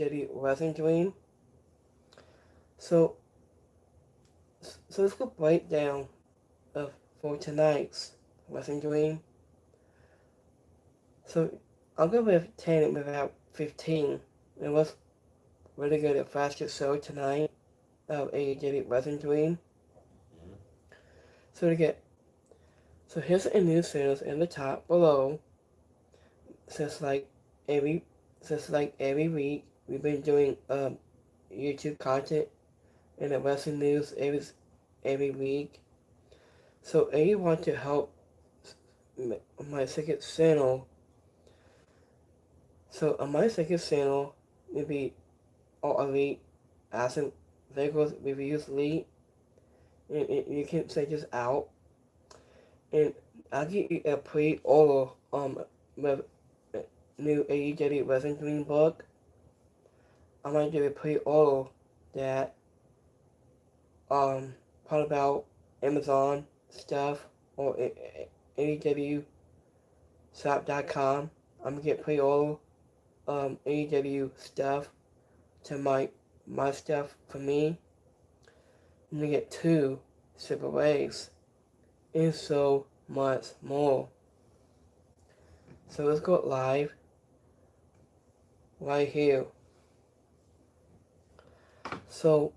AEW WrestleDream. So, so let's go breakdown of for tonight's WrestleDream. So I'll go with 10 without 15. It was really good, the fastest show tonight of AEW WrestleDream. So to get, so here's the news channels in the top below. Just like every, just like every week, we've been doing YouTube content and the wrestling news every week. So if you want to help my second channel, so on my second channel, will be All Elite, Asking Vehicles Reviews Elite, and you can check this out. And I'll give you a pre-order with new AEW WrestleDream book. I might do a pre-order that part about Amazon stuff or AEW shop.com. I'm gonna get pre-order AEW stuff to my stuff for me. I'm gonna get 2 separate ways and so much more. So let's go live right here. So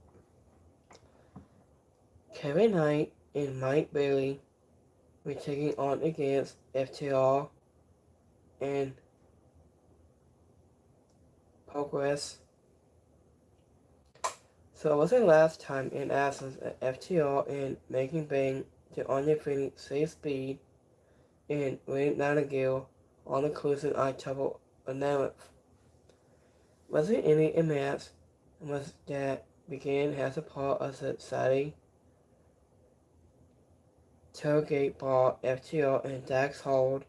Kevin Knight and Mike Bailey were taking on against FTR and Progress. So it was the last time in absence at FTR and making Bang to undefeated Safe Speed and Ray Nightingale on the closing October 11th. Was it any match was that began as a part of the Saturday tailgate bar FTR and Dax Hold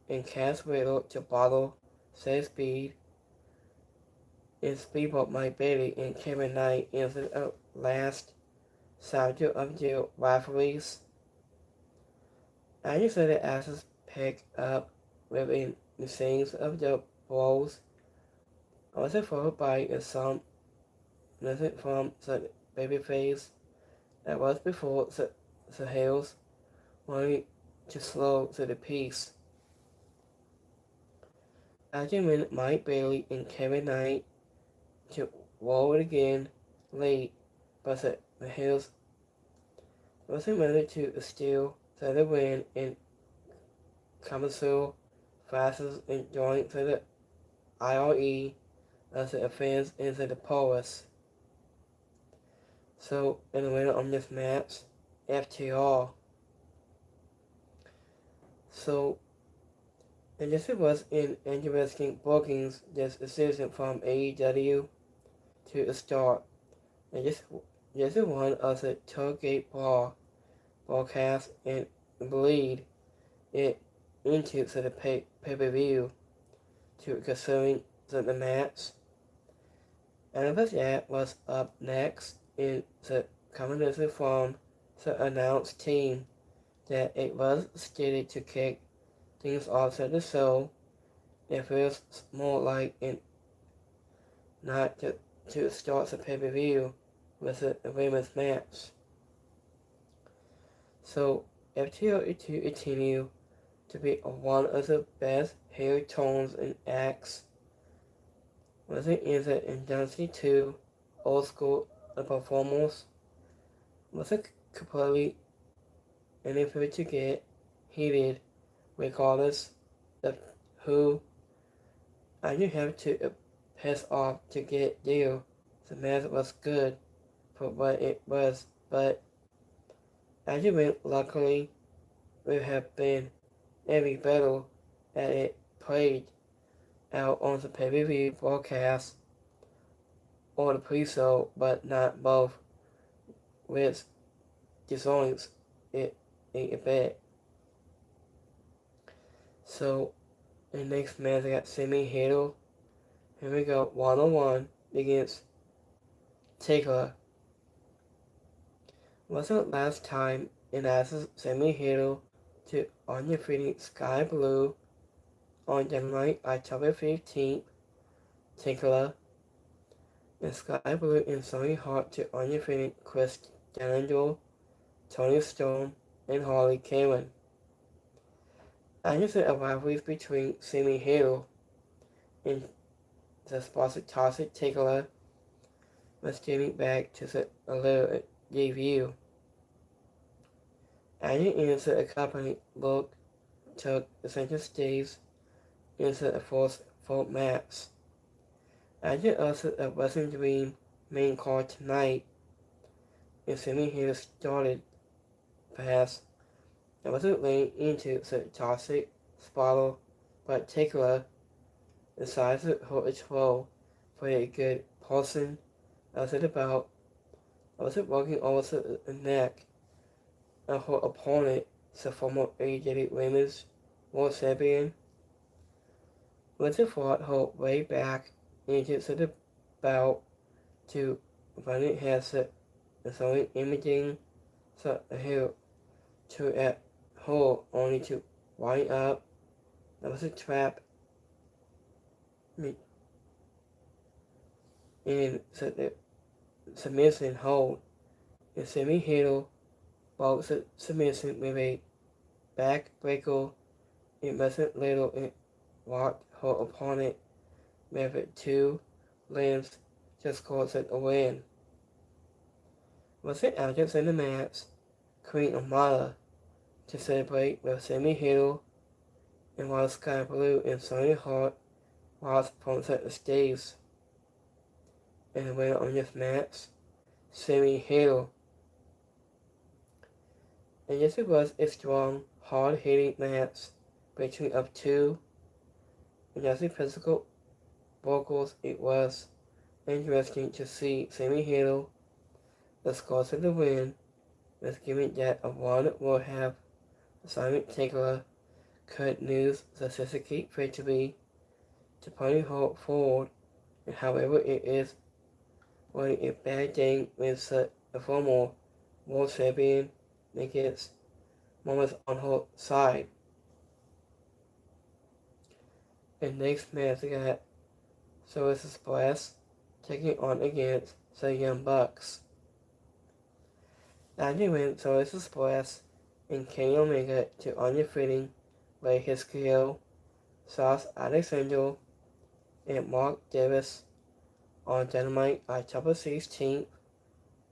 and Cass Riddle to bottle Safe Speed and Speedball Mike Bailey and Kevin Knight in the last chapter of their rivalries. I decided Ashes pick up within the scenes of the brawls. I was followed by some nothing from the babyface that was before the Hills wanted to slow to the piece. After minute Mike Bailey and Kevin Knight to roll it again late, but the Hills wasn't ready to steal the win and Commercial fastest and joined to the IRE as the fans into the Polish. So in the winner on this match, FTR. So and this was in interesting bookings this season from AEW to start. And this is one of the tailgate broadcast and bleed it into the pay-per-view to considering the match. And that was up next in the combination from the announced team that it was stated to kick things off at the show. It feels more like it not to start the pay-per-view with a women's match. So FTR to continue to be one of the best hair tones and acts. Was it in the intensity to old school performers? Was it completely unable to get heated regardless of who? I didn't have to piss off to get there. The match was good for what it was, but as you went, luckily, would have been every battle that it played out on the pay-per-view broadcast or the pre-show, but not both, which disowns it a bit. So, the next match I got Sami Hito. Here we go, 1-on-1 against Taker. Wasn't last time it asked Sami Hito to undefeated Sky Blue on the night October 15th. Taker and Sky Blue and Sonny Hart to undefeated Chris D'Angelo, Tony Storm, and Harley Cameron. After the rivalries between Sammy Halo and the Spartan Toxic Takeover was getting back to the little debut. Adding into the company look took the center stage into the first 4 match. Added also a WrestleDream main card tonight, and Sammy Hill started past and wasn't laying into the toxic spiral, but Takeover decides to hold its role for a good person as it about was it walking over the neck of her opponent, the former AEW Women's World Champion, was it fought her way back into the bout to running has the throwing imaging so here to at her only to wind up. That was a trap in the submission hold. And Sammy Hill broke the submission with a backbreaker. It wasn't little it locked her opponent with 2 limbs just caused it a win. Was it Aldous in the match? Queen Amara to celebrate with Sammy Hill and while Sky Blue and Sonny Hart was from the stage. And the winner on this match, Sammy Hill. And yes, it was a strong, hard-hitting match between up 2 and as a physical vocals, it was interesting to see Sammy Hill, the scores of the win, was given that a one will have Simon Takeover could use the Suzuki victory to putting her forward, and however it is really a bad thing with the former world champion gets moments on her side. And next match we got Source Splash taking on against the Young Bucks. Andy went Source Splash and Kenny Omega to undefeating Ray Hiskiel, Sauce Alexander, and Mark Davis on Dynamite October 16th,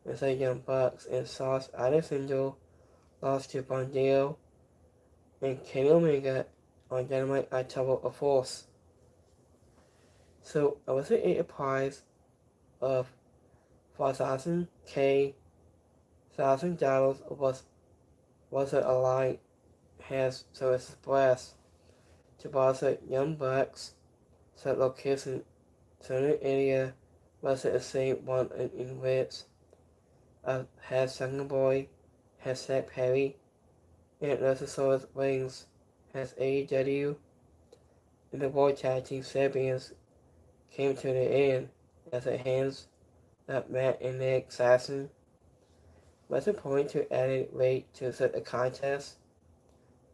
as the Young Bucks and Sauce Alexander lost to Bandito and Kenny Omega on Dynamite October 4th. So I was a prize of $4,000 was a line has so it's expressed to buy the Young Bucks so location certain area was the same one in which has Second Boy, has Zach Perry, and Luchasaurus Wings has AEW, and the World Tag Team Champions came to the end as the hands of Matt and Nick Saxon was a point to added weight to set a contest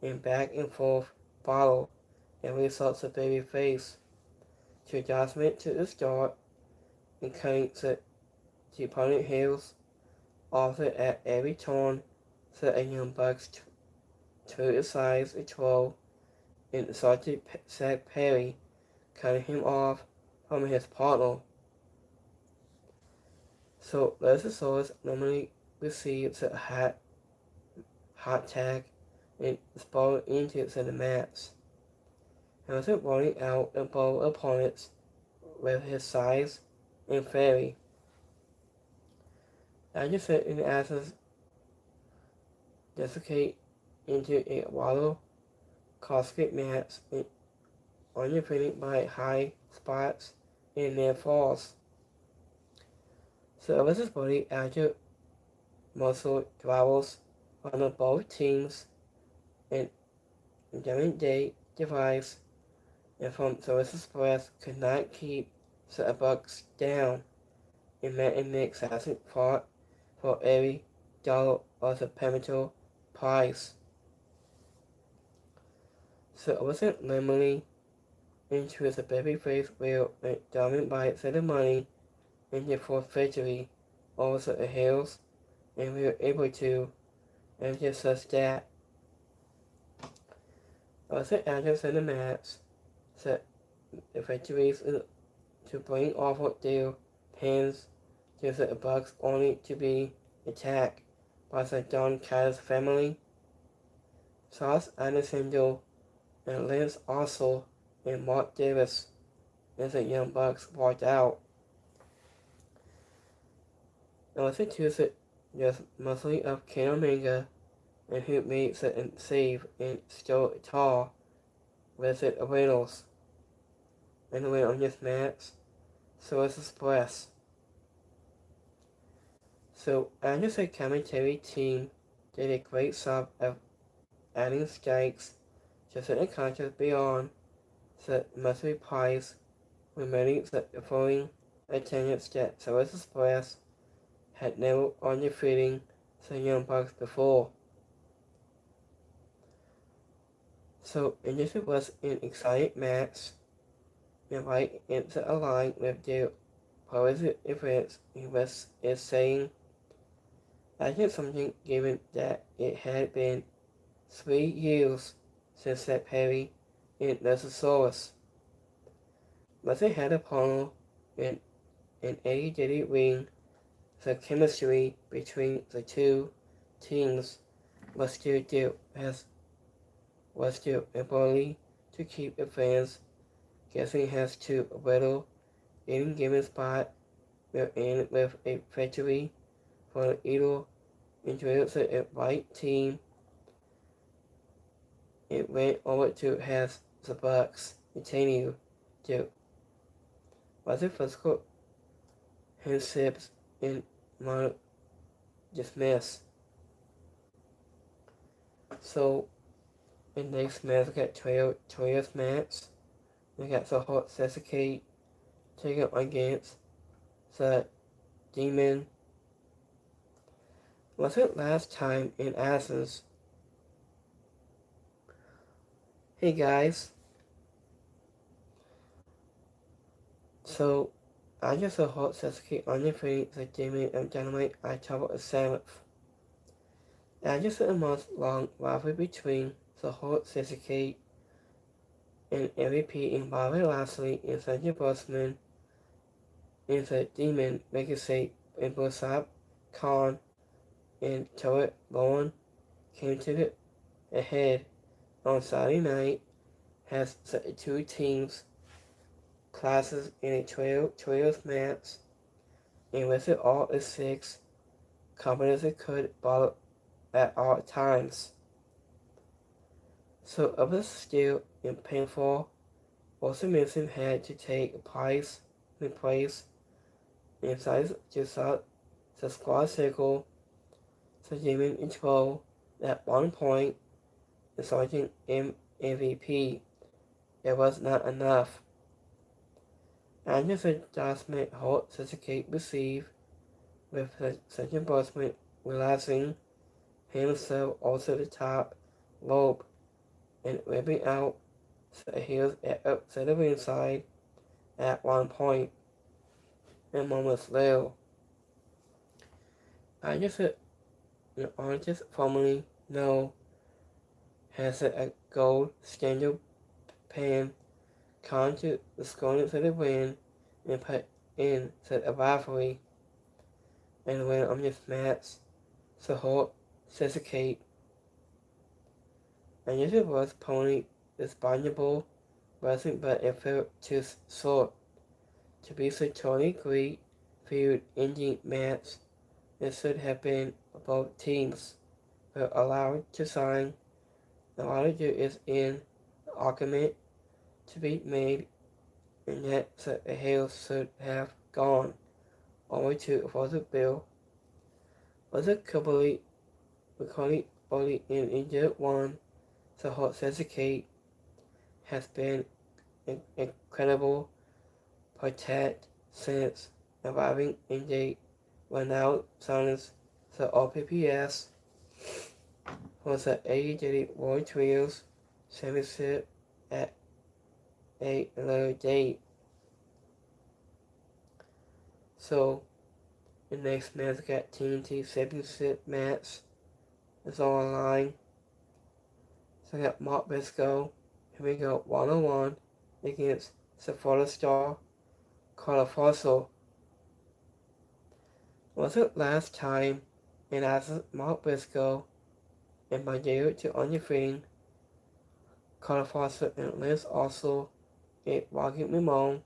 and back and forth battle and results of babyface to adjustment to the start and cutting the opponent heels off it at every turn so a Young Bucks to the sides of 12 and assaulted Zach Perry, cutting him off from his partner. So Luchasaurus normally receives a hot tag and sprawled into the match. He wasn't rolling out and both opponents with his size and fairy. I just said in the absence desiccate into a water casket match underpinned by high spots and near falls. So Elvis's body after muscle travels on both teams and during day device and from Elvis's breath could not keep the Bucks down and Matt and Nick hasn't fought for every dollar of the pivotal prize. So it wasn't liminally into the babyface wheel dominant by the money in the fourth victory over the Hills, and we were able to, and just such that. Also, actors in the match said the victories to bring off their pins to the Bucks only to be attacked by the Don Callis family. Sauce Alexander and Lance Archer and Mark Davis as the Young Bucks walked out. And listen to the just mostly of Ken Omega and who made the save and still tall with the Reynolds. And the win on this match, so was Express. So after the commentary team did a great job of adding stakes to certain contest beyond the monthly price, remaining the following attendance that Service Express had never undefeating the Young Bucks before. So, and this was an exciting match, and right into a line with their positive events, he is saying, I did something given that it had been 3 years since that Perry in Luchasaurus. But they had a panel in an AEW ring. The chemistry between the two teams was still ability to keep the fans guessing as to whether any given spot will end with a victory for either enjoys the right team. It went over to have the Bucks continue to was the physical handships in my dismiss. So in next match we got Trios match. We got the Hot Sasuke taking against the Demon. Was it last time in Athens? Hey guys. So I just saw Hot Sasuke undefeated the Demon and Dynamite October 7th. After a month-long rivalry between the Hot Sasuke and MVP in Bobby Lashley and Sanjay Bossman and the Demon Legacy and Bosab Khan and Torre Bowen came to the head on Saturday night as the two teams classes in a trios match, and with it all is 6 competitors could battle at all times. So of the still and painful, also Mason had to take a place inside the squad circle, so Demon in control at one point, and Sergeant MVP. It was not enough. After the adjustment Holt Sasuke received, with the second bossman realizing himself also the top rope and ripping out the heels outside of inside at one point, and moments later. I just the artist formerly known has a gold standard pan come to the scoring for the win and put in the rivalry and win on this match. So Holt Sasuke and this was pony responsible wrestling, but it felt too short to be so totally great feud ending match. It should have been both teams were allowed to sign. The auditor is in the argument to be made, and that the Hale should have gone over to for the bill. Was a completely recording only in India one. The Hot Sasuke has been an incredible protect since arriving in the renowned silence the OPPS for the AEW World Trios Championship at a later date. So the next match got TNT Championship match. It's all online. So I got Mark Briscoe. Here we go, 1-on-1 against Florida Star, Carla Fossil. Was it last time? And as Mark Briscoe and my debut to Undefeated, Carla Fossil and Liz also a Rocket Ramon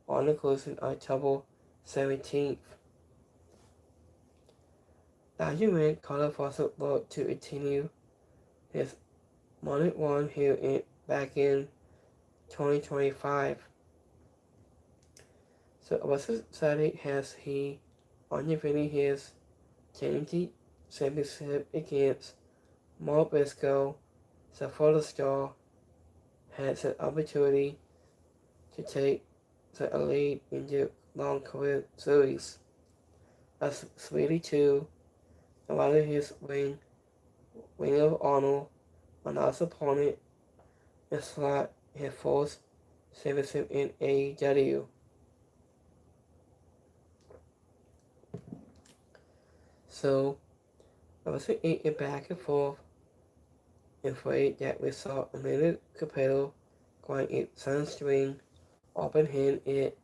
on the closing October 17th. Benjamin Carla Fossil looked to continue his money run here back in 2025. So what's exciting has he undefeated his TNT Championship against Mark Briscoe, the Florida Star has an opportunity to take the lead in the long career series. As Sweetie 2, a lot of his ring of honor on his opponent is like his first championship in AEW. So I was a back and forth afraid that we saw a little Capello going a sunstring open hand. It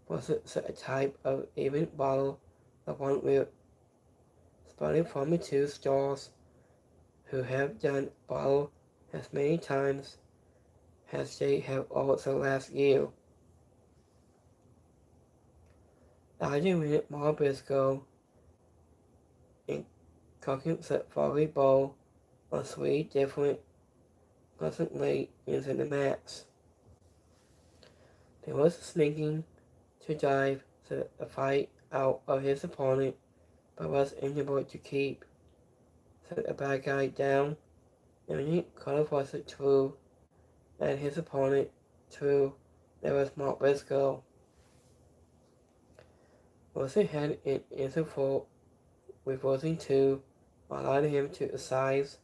was a type of even bottle, the one with spotted from the two stars who have done bottle as many times as they have also last year. Argument Mark Briscoe and cooking set volleyball on 3 different wasn't late into the match. There was sneaking to dive the fight out of his opponent, but was unable to keep the bad guy down. And when he caught was it true, and his opponent true, there was Mark Briscoe. Wilson had an interval reversing 2, allowing him to size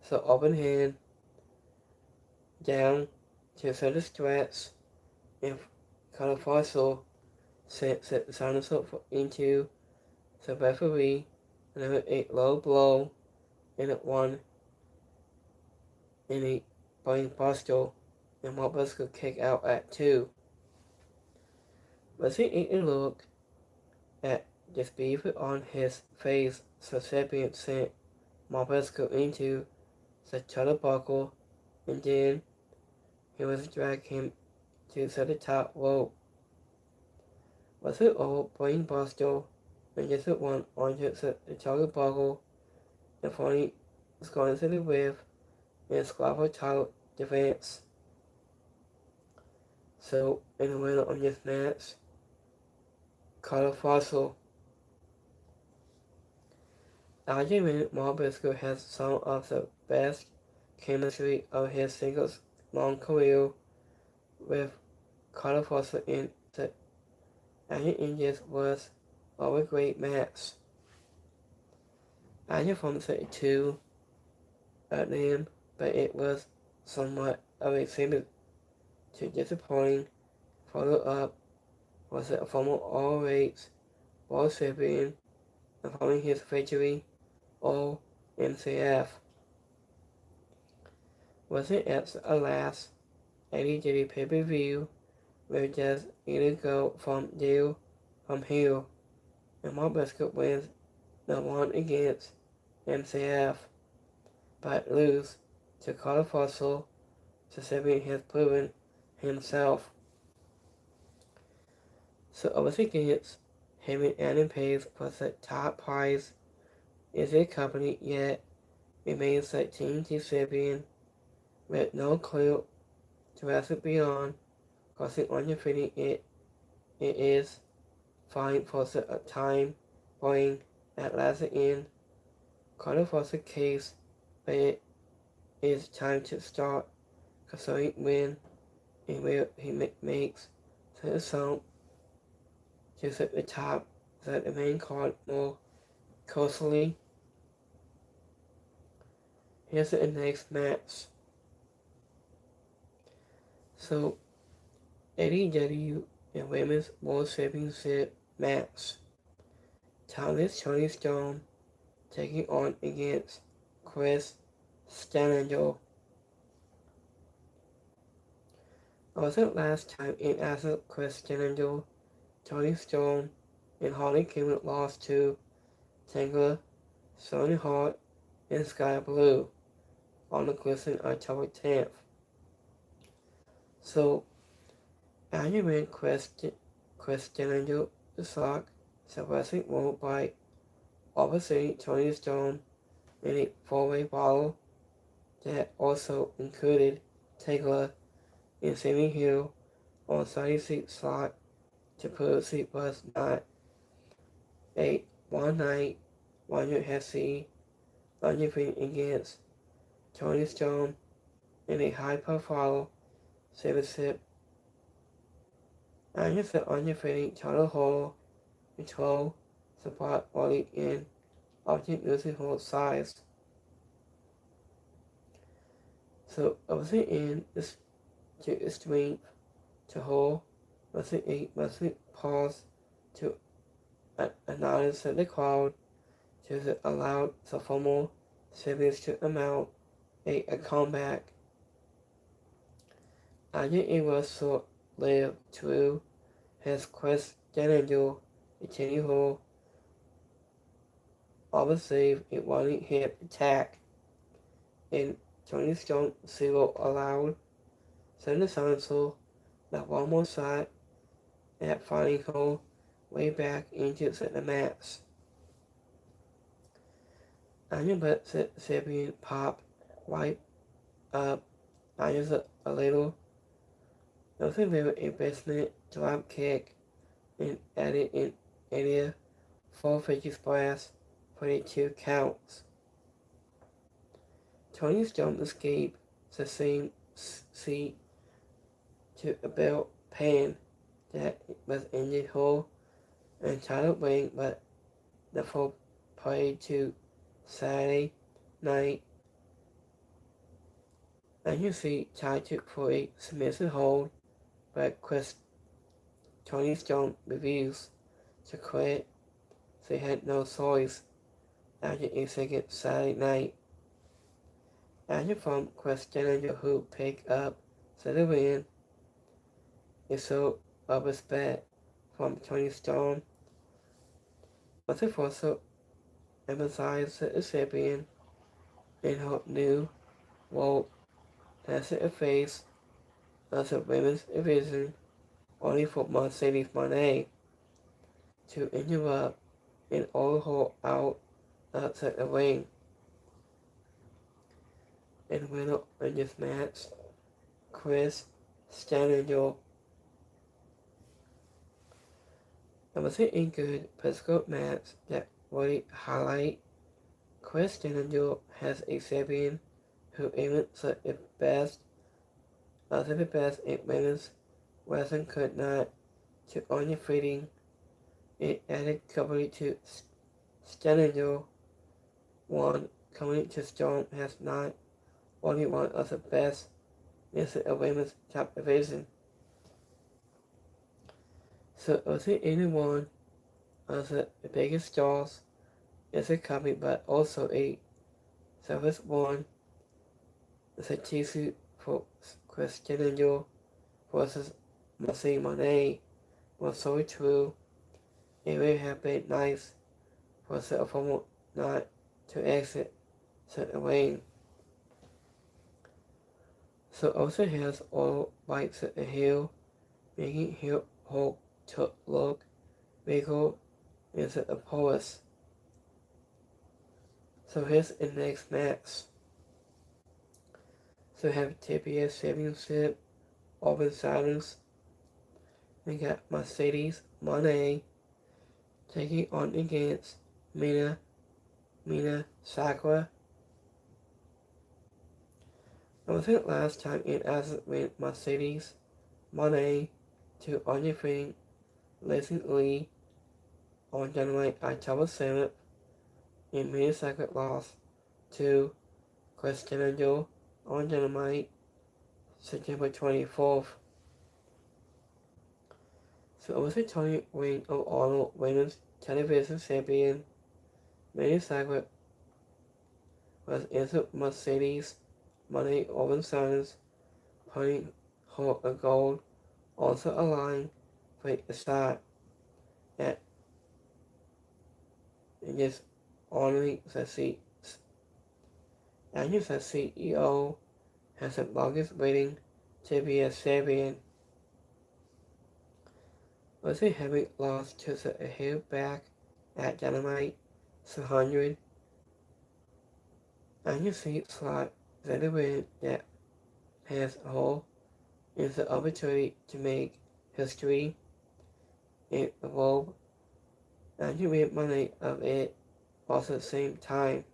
the open hand down to the stretch, and Califorso sent the silencer into the referee, and a low blow, and it won in a brain buster, and Mark Briscoe kick out at 2. Was he a look at disbelief on his face, so Sapien sent Mark Briscoe into the turnbuckle, and then he was dragged him to the top rope. Was it all brain buster, and just one onto the turnbuckle, and finally was going to the roof and squabble title defense. So, in the winner of this match, Carla Fossil. Argument Mark Briscoe has some of the best chemistry of his singles long career with Carla Fossil in the Indians was a great match. I from the 2 at them, but it was somewhat of a similar to disappointing. Follow up was a former all rates world champion, and following his victory, all MCF. Was it at a last AEW pay-per-view where just either go from here, and Mark Briscoe wins the one against MCF, but lose to Carla Fossil, so Sapien has proven himself. So over against him and Adam Page was the top prize is a company, yet remains the TNT champion with no clue to wrestle beyond, causing undefeated. It is fine for a time point at last in Carter Foster case, but it is time to start considering when and where he makes the assault to set the top that the main card more closely. Here's the next match. So AEW and Women's World Championship match. Tony Storm taking on against Chris Stanangelo. Also last time in Asa Chris Stanangelo, Tony Storm and Harley Quinn lost to Tangler, Sonny Hart, and Sky Blue on the Glisten October 10th. So, after when Chris Stanangelo the Sock, so wrestling won by opposite Tony Storm in a four-way battle that also included Tangler and Sammy Hill on Sunday seat slot to prove seat was not a one-night wonder FC undefeated against Tony Storm in a high-profile championship. After the undefeated title hold control support body in often losing hold size. So obviously in this to strength to hold must pause to acknowledge the crowd to allow the formal service to amount a comeback. After it was short-lived through his Chris Stanangelo continue hold obviously a running hip attack and Tony Storm zero allowed Senator Council that one more shot at finding hole way back into the match. Onion but Sabian pop right up Onions a little. Nothing very a basement drop kick and added in area 450 splash 22 counts. Tony Storm escaped the same seat to a belt pan that was in the hole and title ring, but the full played to Saturday night. And you see tied to for a submissive hold, but Tony Storm refused to quit, so he had no choice after a second Saturday night. After from Chris Stanangelo who picked up the win, a show of respect from Tony Storm, but it also emphasized the champion in her new role as a face of the women's division, only for Mercedes Moné to interrupt and overhaul out outside the ring. And winner in this match, Chris Stanangelo. It was a good physical match that really highlight Chris Stanangelo has a champion who even the best in women's wrestling could not to undefeating. It added coverage to Stanangelo. One coming to Storm has not only one of the best in the women's top division. So was it anyone of the biggest stars is a copy but also a service one is a T-suit for Chris Stanangelo versus Mercedes Moné was so true. It would have been nice for the opponent not to exit the ring. So also has all bites at the heel, making heel Hulk to look bigger as a pose. So here's the next match. So have TBS Championship, Open Silence. We got Mercedes Moné taking on against Mina Sakura. I think last time it as with Mercedes Moné to undefeated Leslie Lee on Dynamite October 7th and Mina Sakura lost to Chris Stanangelo on Dynamite September 24th. So also Tony Ring of Honor Women's Television Champion Manny Sacred was into Mercedes Money Open Sons, putting her a gold also aligned with a shot at this honoring the seats. And the CEO has the longest waiting to be a champion. Was a heavy loss to the heel back at Dynamite 200. And you see slot that the win that has a hole is the opportunity to make history in the world, and you make money of it also at the same time.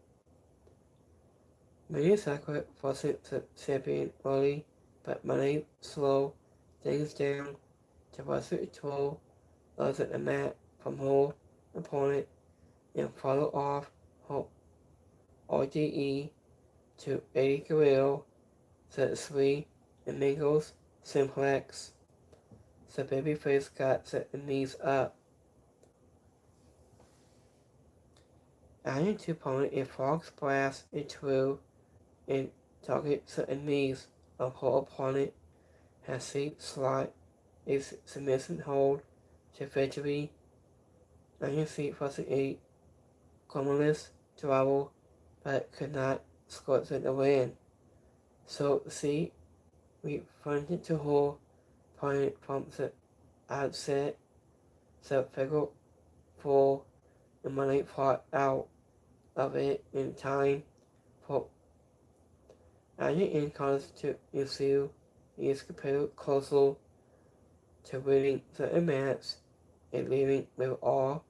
Many Sacred wasn't the champion early, but money slow things down to was a tool of the mat from her opponent and follow off her RDE to Eddie Guerrero, the three amigos simplex. The babyface got the knees up. Adding to opponent a frog splash into and targets the knees of her opponent has seen slot a submission hold to victory. And you see was a commonless travel but could not score the win. So see we funded to her opponent from the outset, the figure for the money part out of it in time for adding incomes to issue is compared closer to winning the match and leaving with all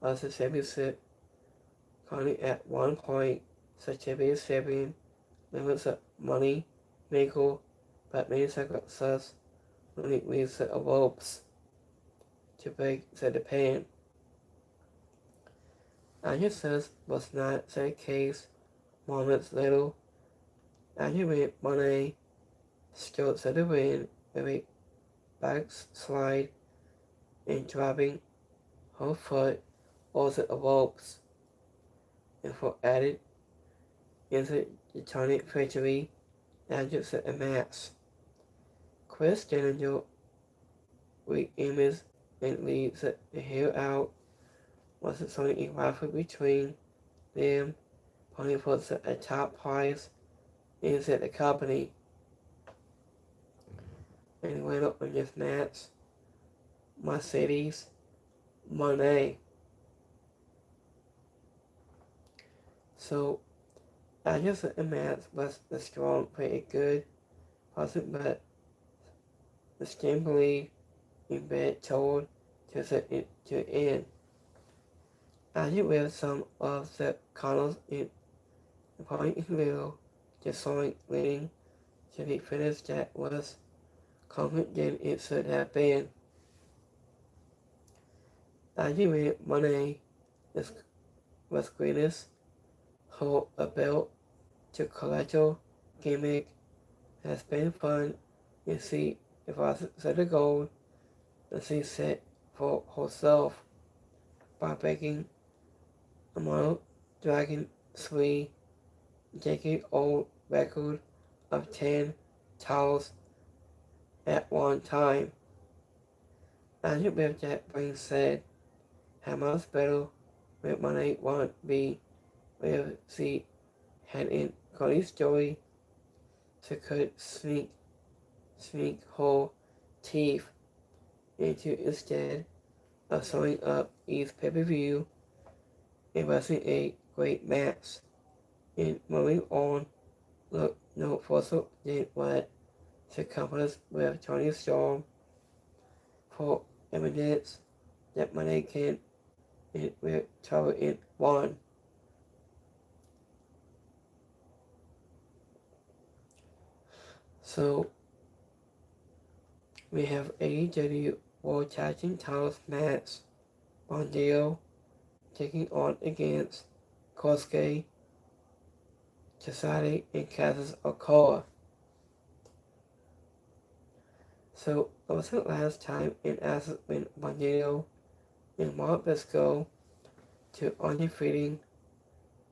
of the championship currently at 1 point. The champion limits the money maker, but many success when it leaves the ropes to break the depend. Anya says was not the case. Moments later, Anya made money still to the win with a backslide and dropping her foot over the ropes. And for added into the tournament victory, Anya set a match. Chris Daniel re-imaged and leads the hair out. Was it only a rivalry between them? Only puts a top prize is at the company. And went up in this match. Mercedes Monet. So I guess the match was the strong, pretty good. Wasn't but the skin believe in bed told to end. I did with some of the colors in the point in middle, the song leading to the finish that was confident than it should have been. I did with money was greatest, hold a belt to collector gimmick has been fun. You see, if I set a goal, that she set for herself by breaking a model Dragon 3 decade old record of 10 titles at one time. And with that being said, how much better would money want be with she had in Cody's story to could sneak her teeth into instead of showing up each pay-per-view. It wasn't a great match. And moving on, look no further than what she accomplished with Tony Storm for evidence that money can and will travel in one. So we have AEW World Tag Team Titles match. Mondeo taking on against Kosuke, Tasadi, and Kazus Okoa. So It was the last time in Access when Bandito and Mark Briscoe to undefeating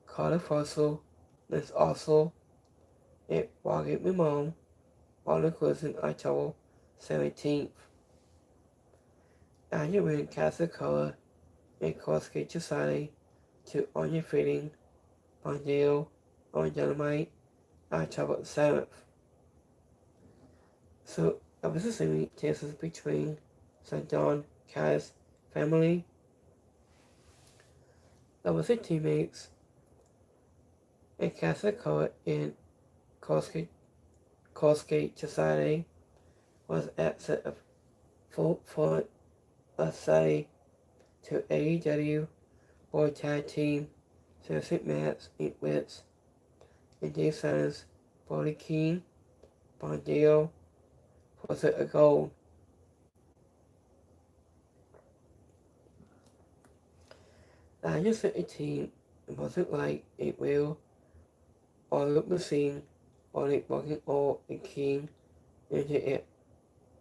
Carter Fossil. There's also a Rocket Ramon on the closing October 17th. After winning Casacola and Crossgate Society to undefeating Bandito on Dynamite October 7th. So I was assuming chances between Don Kai's family. I was their teammates and Casacola in Crossgate Society was absent of full front of Society to AEW World Tag Team Championship match with and Dave Sanders, Brody King, Bandito was a goal. I just said a team wasn't like a wheel or a machine or a walking or a king into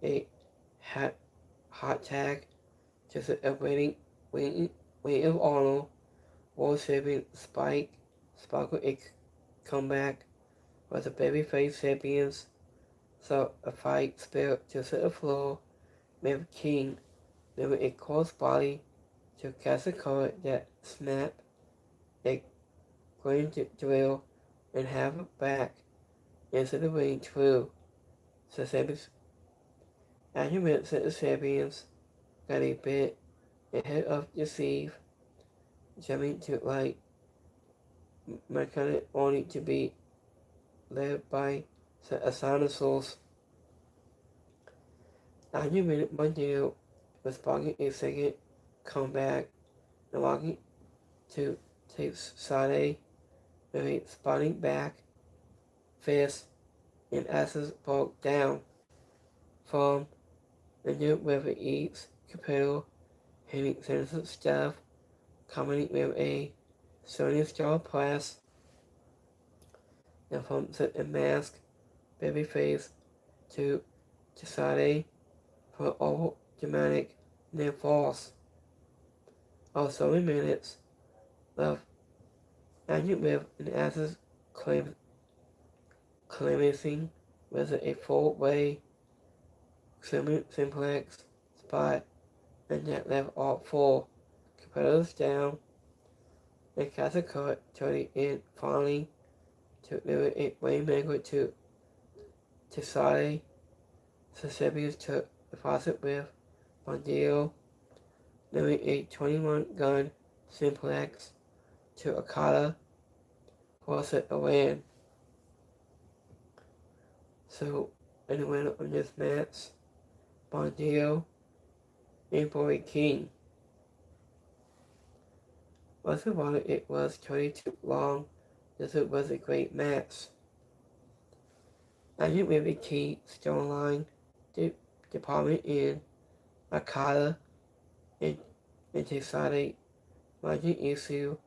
a hot tag, just a waiting of Arnold, world champion Sparkle a comeback was a babyface champions, so a fight spirit to set the floor, with King, leaving a close body to cast a card that snap a green drill and have it back into the ring through. So champions, arguments that the champions got a bit ahead of Deceive, jumping to like mechanic only to be led by a Asanosaurus. Argument Bandito was sparking a second comeback and walking to take Sade with a spotting back fist and asses broke down from the new River Eats Capel hitting Citizen Staff coming with a Sony Star Press and from the mask babyface to Sade for over dramatic near false. Also in minutes left Agent with an asses claiming was a four-way simplex spot and that left all four competitors down and Casacola turning in finally to deliver a Waymaker to Sade. Sasabius took the faucet with Bandito, delivering a 21-gun simplex to Okada for a win. So, in the winner of this match, Bandito and Brody King. Most of all, it was 22 long. This was a great match. I think with a key storyline department in Okada and decided Magic issue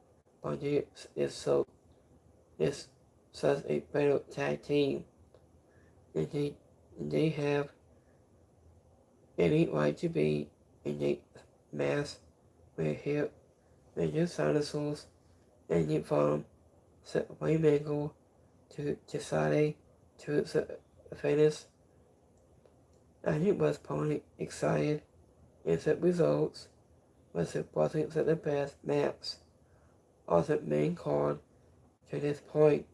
Bandito is such a better tag team. And they have any right to be in the mass where here major dinosaurs and from Waymaker to Sade to the famous. I was pony excited and the results was it wasn't the best match on the main card to this point.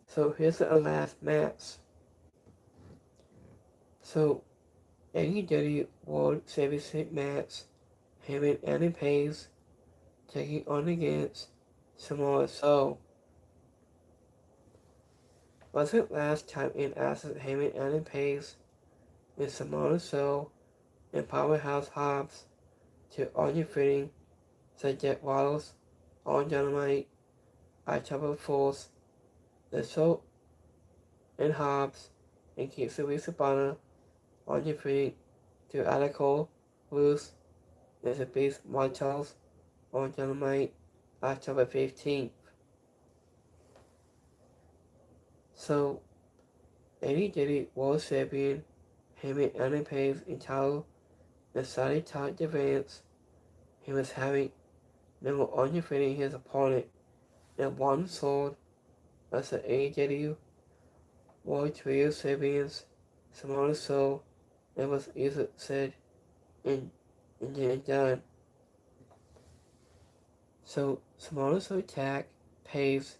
So here's the last match. So AEW World Championship match, Heyman and Page taking on against Samoa Joe. Was it last time in Access Heyman and Page with Samoa Joe and Powerhouse Hobbs to undefeating the Jet Waddles on Dynamite October 4th. The Show and Hobbs and Kitsui Sabana undefeated to Attico Ruth and the Beast Martels on Dynamite October 15th. So, AEW World Champion Heyman Underpays entitled decided top defense. He was having never undefeating his opponent in one sword as the AEW World Trio Champions. Samoa Joe, it was easily said and then done. So Samoa Joe attack pays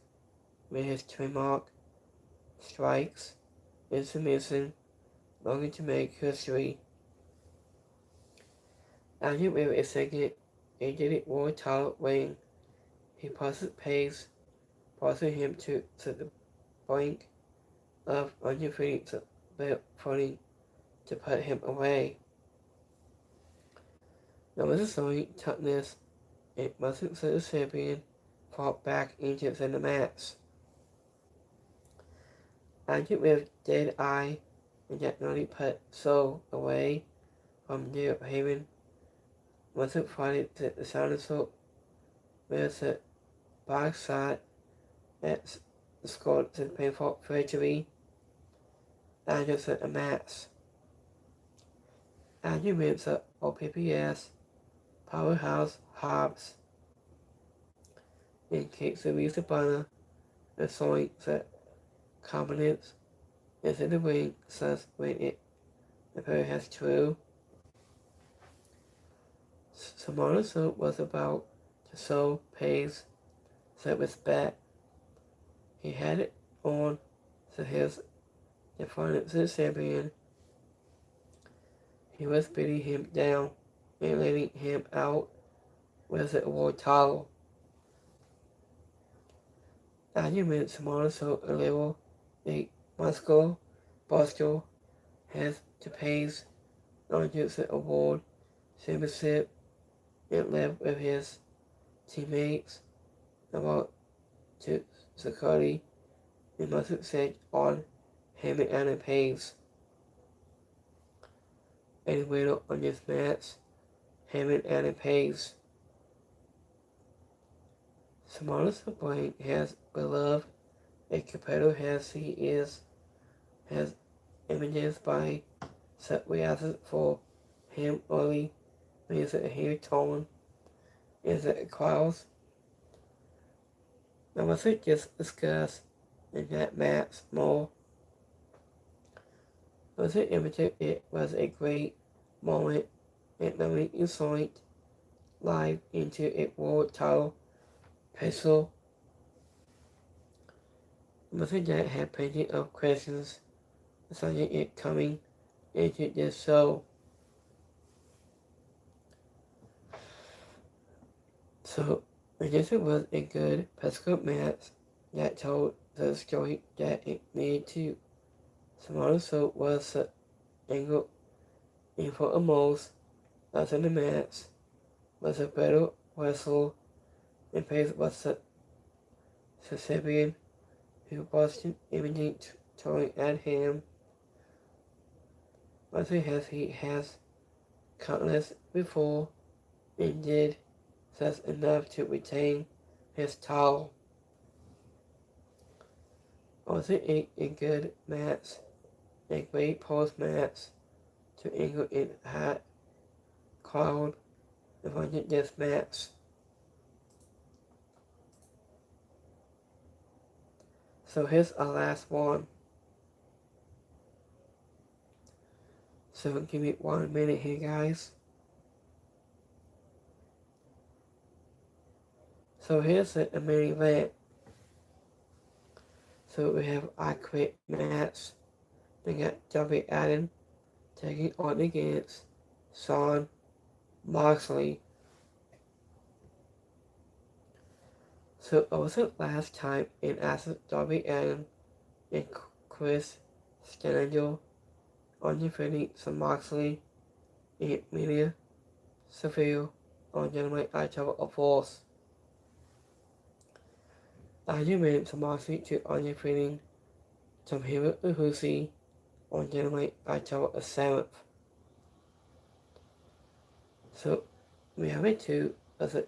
with his trademark strikes and submission, looking to make history. After with a second AEW World title reign, he passes Pace, forcing him to the brink of undefeated footing to put him away. There was a sorry toughness, it wasn't so the champion fought back into the match. After with Dead Eye and that nearly put Soul away from near Haven, wasn't fighting the sound assault with the box shot that scored the painful victory after the match. After wins the OPPS, Powerhouse Hobbs and Kate Louise Banner, and showing the confidence is in the ring, says when it appears as true. Samoa Joe was about to show Pace that was bad. He had it on to his defiance as champion. He was beating him down and letting him out with the world title. Argument Samoa Joe a little the Moscow Bosco has to Pace onto the award championship and live with his teammates about to security and must set on him and Pace. And winner on this match, Hammond and Pace. Samoa Joe has beloved a competitor as he has images by set reactions for him early means that hair tone is that it clouds. I must just discuss in that match more. Was it imitate? It was a great moment and knowing insight live into a world title pistol. I think that had plenty of questions concerning it coming into this show. So I guess it was a good physical match that told the story that it needed to. Samoa Joe was the angle in for a most after the match, was a better wrestler, and Pace was the champion who wasn't even throwing at him. But he has countless before and did just enough to retain his title. Also a good match, a great post match to angle in hot crowd avoided this match. So here's our last one. So give me 1 minute here, guys. So here's the main event. So we have I Quit match. We got Darby Allin taking on against Shawn Moxley. So also last time in after Darby Allin and Chris Stanley on defending Shawn Moxley and Media Seville on Dynamite October of Force. Argument Shawn Moxley to on defending Tomohiro Ibushi on Dynamite October 7th. So we have it too as a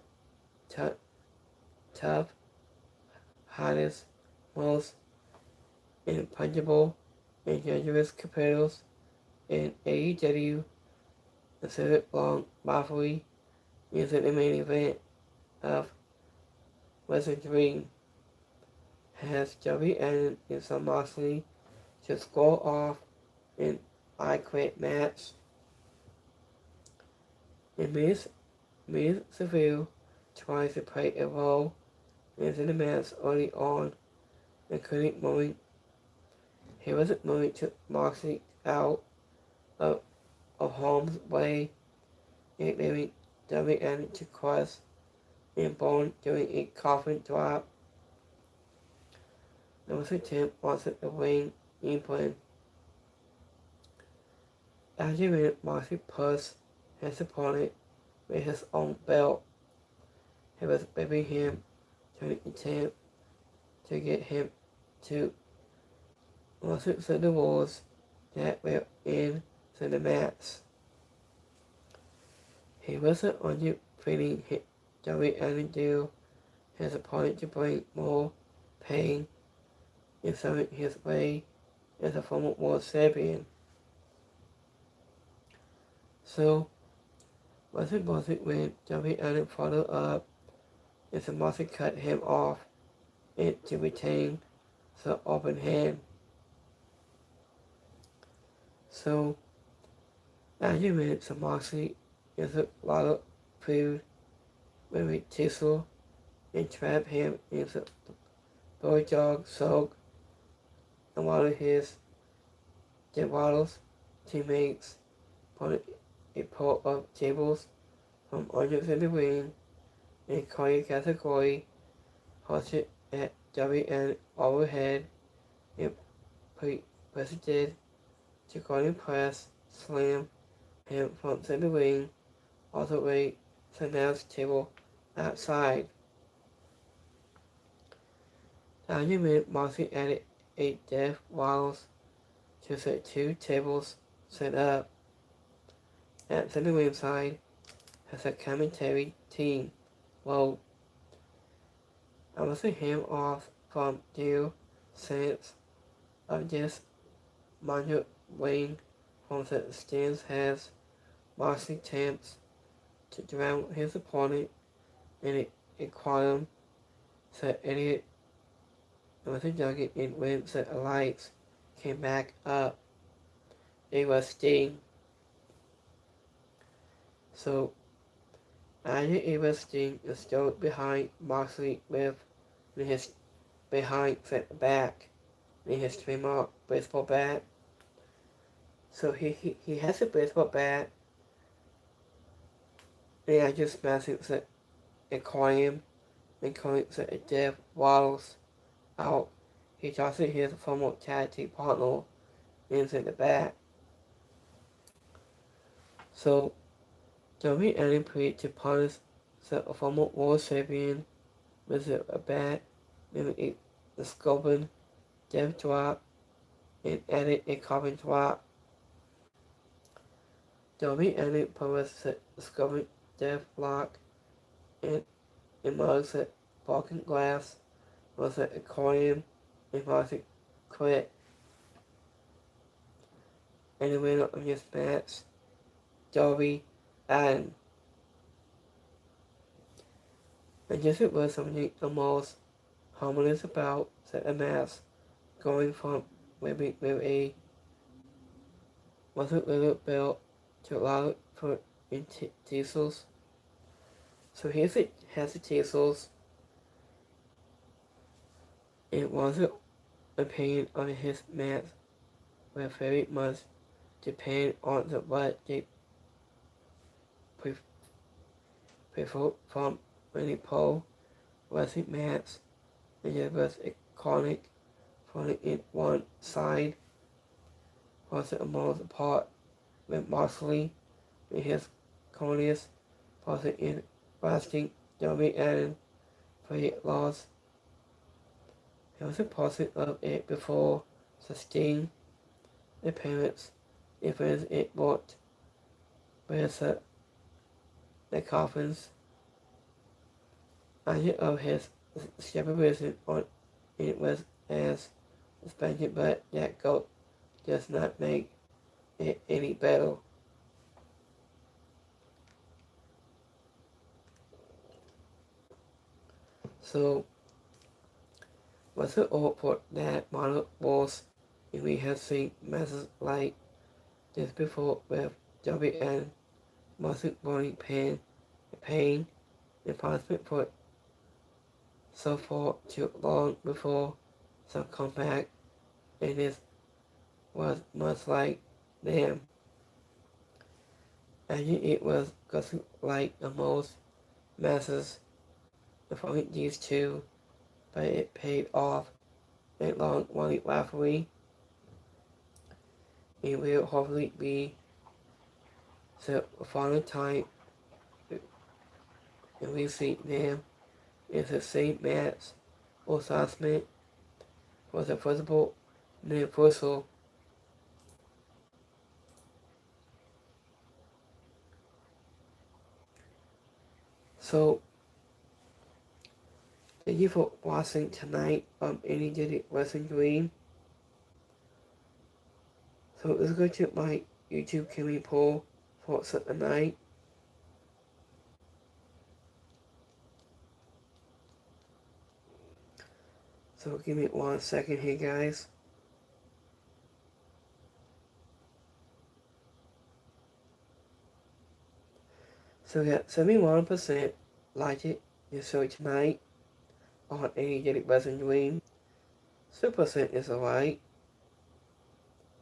tough, hottest, most impunchable and dangerous competitors in AEW considered long rivalry is the main event of WrestleDream. Has Joey and Jon Moxley to score off an I Quit match. And Miz Seville tries to play a role into the match early on and couldn't move. He wasn't moving to Moxley out of harm's way and leaving Joey and to cross and Bone doing a coffin drop. There was a attempt onto the ring apron. As he ran, Moxley pushed his opponent with his own belt. He was begging him to attempt to get him to listen to the rules that were in the match. He wasn't only feeling Joey and do his opponent to bring more pain and something his way as a former world champion. So, wasn't when Joey Allen followed up and the Moxley cut him off and to retain the open hand. So, as you read, the Moxley is a lot of food with a tissue and trap him into the bulldog soak. A lot of his Devados teammates put a pile of tables from under the ring and Cody category hosted at WN overhead and proceeded to Cody press slam him from the ring all the way to the announce table outside. Argument Moxley added a Death Waddles to the two tables set up at the ringside as a commentary team. Well, I was a him off from due sense of this minor wing from the stands has Moxley attempts to drown his opponent in a quantum the idiot was a junket and when the lights came back up it was Sting. So after it was Sting is still behind Moxley with his behind the back in his trademark baseball bat. So he has a baseball bat and I just smashed the aquarium and calling the Death Waddles out. He tosses his former tag team partner into the back. So Joey Allen played to punish the former world champion with a bat, maybe a scorpion death drop, and added a coffin drop. Joey Allen published the scorpion death block and amongst the broken glass was an aquarium and Moxley quit. And the winner of this match, Joey Allen. And just it was something almost harmless about the match, going from maybe with a wasn't little belt to allow for diesels. So here's it has the diesels. It wasn't opinion on his match were very much depend on the what they prefer from any pole wrestling match, and it was iconic from in one side was the most part with Moxley and his colonists was in wrestling Joey Allen for it loss. He was a portion of it before the Sting appearance if it brought with the coffins. Idea of his separation on it was as expected, but that got does not make it any better. So, was it all for that model was, and we have seen messes like this before with WN muscle burning pain and punishment for so far too long before some comeback, and this was much like them. And it was just like the most messes from these two, but it paid off a long running rivalry. It will hopefully be the final time and we see them in the same match or assessment for the possible universal. So, thank you for watching tonight AEW WrestleDream. So let's go to my YouTube community poll for Sunday night. So give me 1 second here, guys. So we got 71% liked it this show tonight on AEW WrestleDream. 6% is alright.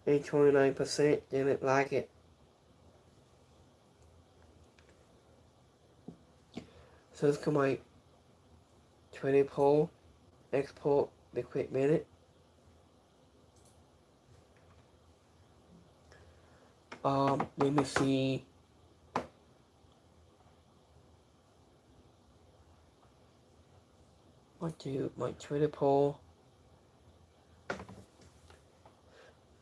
And 29% didn't like it. So let's go my Twitter poll. Export the quick minute. Let me see. What do my Twitter poll?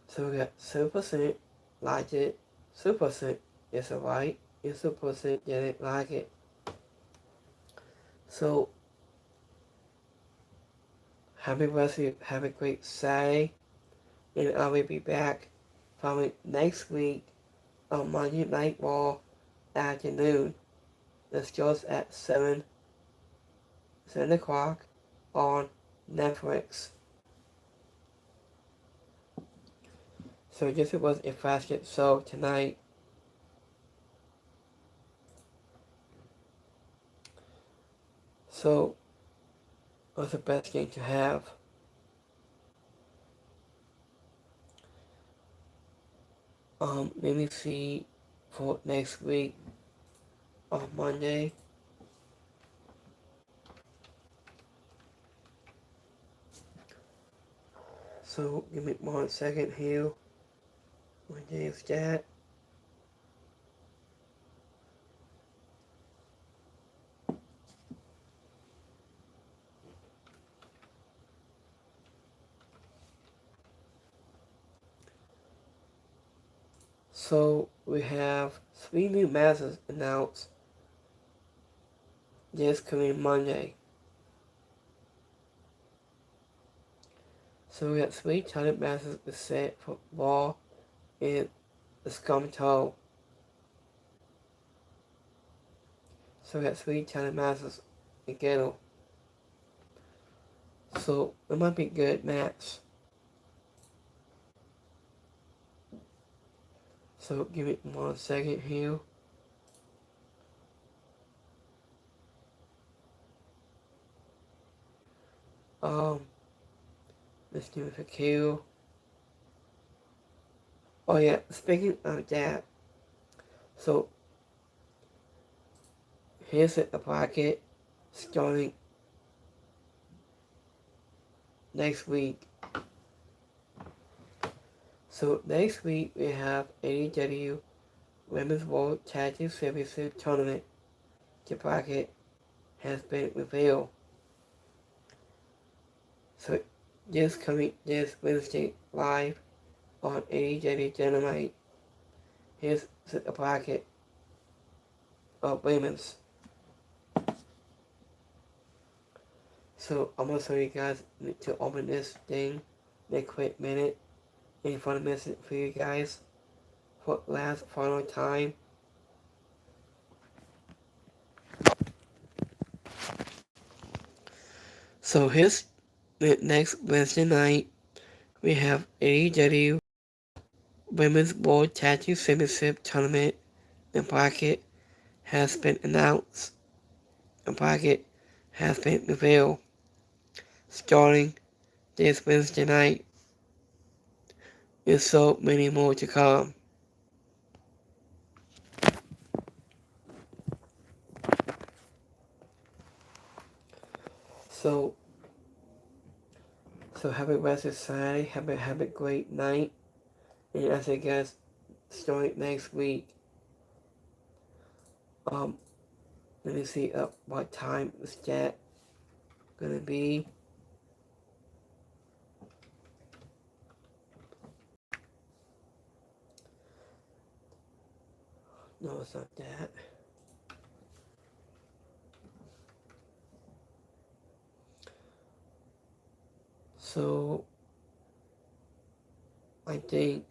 So we got 7% liked it, 6% is alright, and 6% didn't like it. So happy birthday, have a great Saturday, and I will be back probably next week on Monday Night Raw afternoon. This goes at 7 o'clock on Netflix. So this was a fast get show tonight. So what's the best game to have? Let me see for next week on Monday. So give me 1 second here. What day is that? So we have 3 new matches announced this coming Monday. So we got 3 title matches set for Raw and the Scum Toe. So we got 3 title matches together. So it might be a good match. So give me 1 second here. Let's do it for Q. Oh yeah, speaking of that, so here's a bracket starting next week. So next week we have AEW Women's World Tag Team Championship Tournament. The bracket has been revealed. So this Wednesday live on AEW Dynamite. Here's the bracket of women's. So I'm gonna show you guys to open this thing in a quick minute. any final message for you guys for last final time? So here's the next Wednesday night. We have AEW Women's World Tag Team Championship Tournament. The bracket has been announced. The bracket has been revealed. Starting this Wednesday night. There's so many more to come. So happy rest of Saturday. Have a great night. And as I guess, starting next week, let me see what time is that gonna be. No, it's not that. So I think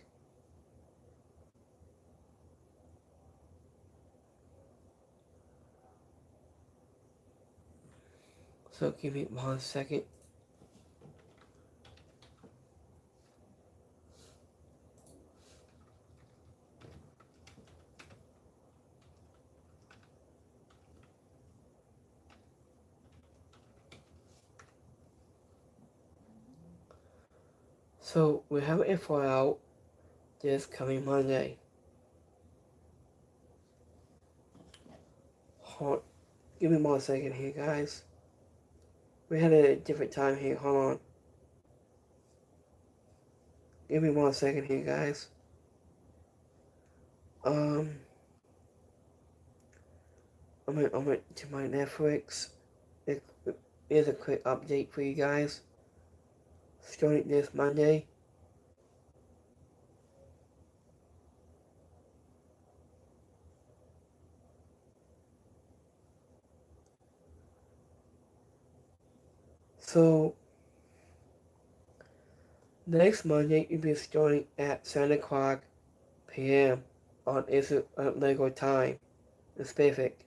so. Give me 1 second. So we have a info out this coming Monday. Give me 1 second here, guys. We had a different time here. Hold on. Give me 1 second here, guys. I'm gonna to my Netflix. Here's a quick update for you guys. Starting this Monday. So next Monday you'll be starting at 7 o'clock p.m. on legal time, Pacific.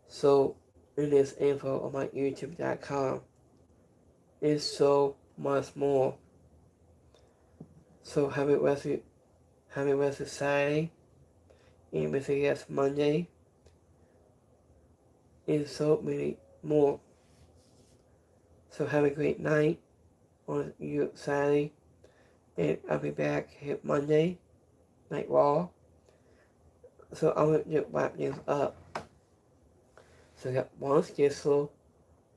So in this info on my YouTube.com is so much more. So happy rest of Saturday, and with a yes Monday, and so many more. So have a great night on you Saturday, and I'll be back here Monday, Night Raw. So I'm gonna just wrap things up. So I got one Stitzel,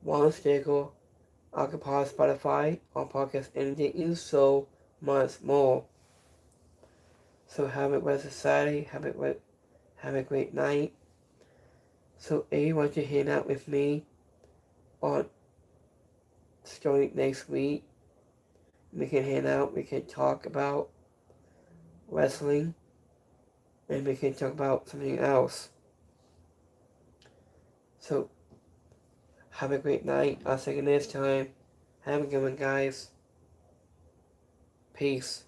one Stickle, Occupy Spotify, on podcast anything and so much more. So have a rest of Saturday, have a great night. So if you want to hang out with me on starting next week, we can hang out, we can talk about wrestling, and we can talk about something else. So have a great night. I'll see you next time. Have a good one, guys. Peace.